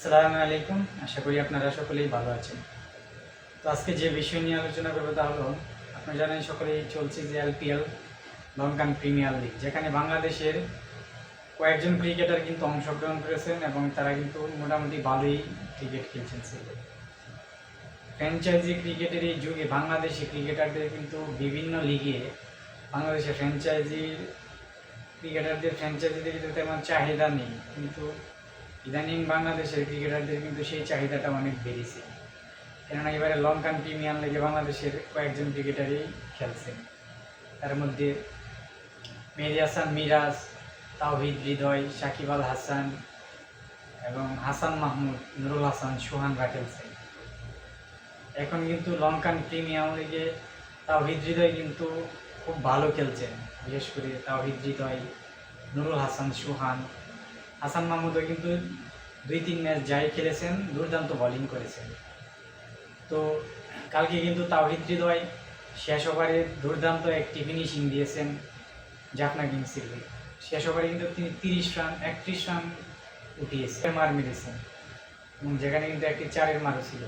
আসসালামু আলাইকুম। আশা করি আপনারা সকলেই ভালো আছেন। তো আজকে যে বিষয় নিয়ে আলোচনা করব তা হলো, আপনারা জানেন সকলেই চলছে যে আইপিএল, লঙ্কান প্রিমিয়ার লিগ, যেখানে বাংলাদেশের কয়েকজন ক্রিকেটার কিন্তু অংশগ্রহণ করেছেন এবং তারা কিন্তু মোটামুটি ভালোই ক্রিকেট খেলছেন। ফ্র্যাঞ্চাইজি ক্রিকেটের এই যুগে বাংলাদেশি ক্রিকেটারদের কিন্তু বিভিন্ন লিগে বাংলাদেশের ফ্র্যাঞ্চাইজিদের কিন্তু তেমন চাহিদা নেই, কিন্তু ইদানিং বাংলাদেশের ক্রিকেটারদের কিন্তু সেই চাহিদাটা অনেক বেড়েছে। কেননা এবারে লঙ্কান প্রিমিয়ার লিগে বাংলাদেশের কয়েকজন ক্রিকেটারই খেলছেন। তার মধ্যে মেহেদী হাসান মিরাজ, তাওহিদ হৃদয়, সাকিব আল হাসান এবং হাসান মাহমুদ, নুরুল হাসান, সোহানরা খেলছেন। এখন কিন্তু লঙ্কান প্রিমিয়ার লিগে তাওহিদ হৃদয় কিন্তু খুব ভালো খেলছেন। বিশেষ করে তাওহিদ হৃদয়, নুরুল হাসান, সোহান, হাসান মাহমুদও কিন্তু 2-3 ম্যাচ যাই খেলেছেন, দুর্দান্ত বোলিং করেছেন। তো কালকে কিন্তু তাওহিদ হৃদয় শেষ ওভারে দুর্দান্ত একটি ফিনিশিং দিয়েছেন জাফনা কিংসের হয়ে। শেষ ওভারে কিন্তু তিনি 31 রান উঠিয়েছেন, মার মেরেছেন, এবং যেখানে কিন্তু একটি 4-এর মারও ছিল।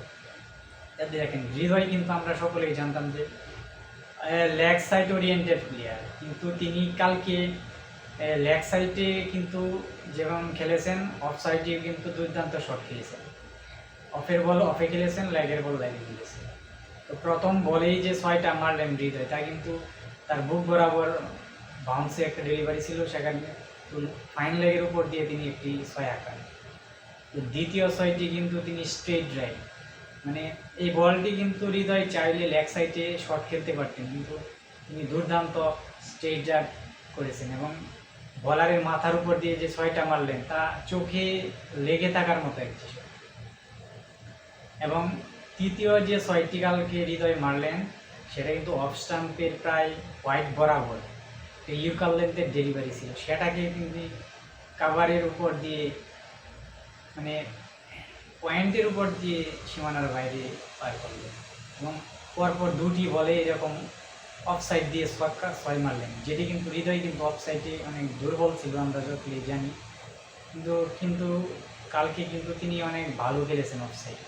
তাতে দেখেন, হৃদয় কিন্তু আমরা সকলেই জানতাম যে লেগ সাইড ওরিয়েন্টেড প্লেয়ার, কিন্তু তিনি কালকে লেগ সাইডে কিন্তু যেমন খেলেছেন, অফ সাইডে কিন্তু দুর্দান্ত শট খেলেছেন। অফের বল অফে খেলেছেন, লেগের বল লেগে খেলেছেন। তো প্রথম বলেই যে 6টা মারলেন হৃদয়, তা কিন্তু তার বুক বরাবর বাউন্সে একটা ডেলিভারি ছিল, সেখানে ফাইন লেগের উপর দিয়ে তিনি একটি 6 আঁকান। তো দ্বিতীয় 6টি কিন্তু তিনি স্ট্রেট ড্রাইভ, মানে এই বলটি কিন্তু হৃদয় চাইলে লেগ সাইডে শট খেলতে পারতেন, কিন্তু তিনি দুর্দান্ত স্ট্রেট ড্রাইভ করেছেন এবং বলারের মাথার উপর দিয়ে যে 6টা মারলেন তা চোখে লেগে থাকার মতো একটি শট। এবং তৃতীয় যে 6টি কালকে হৃদয় মারলেন, সেটা কিন্তু অফ স্টাম্পের প্রায় হোয়াইট বরাবর ইউকার লেন্থের ডেলিভারি ছিল, সেটাকে কিন্তু কাভারের উপর দিয়ে, মানে পয়েন্টের উপর দিয়ে সীমানার বাইরে পার করলেন। এবং পরপর 2টি বলে এরকম অফ সাইড দিয়ে 6 মারলেন, যেটি কিন্তু হৃদয় কিন্তু অফ সাইডে অনেক দুর্বল ছিল, আমরা যতই জানি। কিন্তু কালকে কিন্তু তিনি অনেক ভালো খেলেছেন অফ সাইড।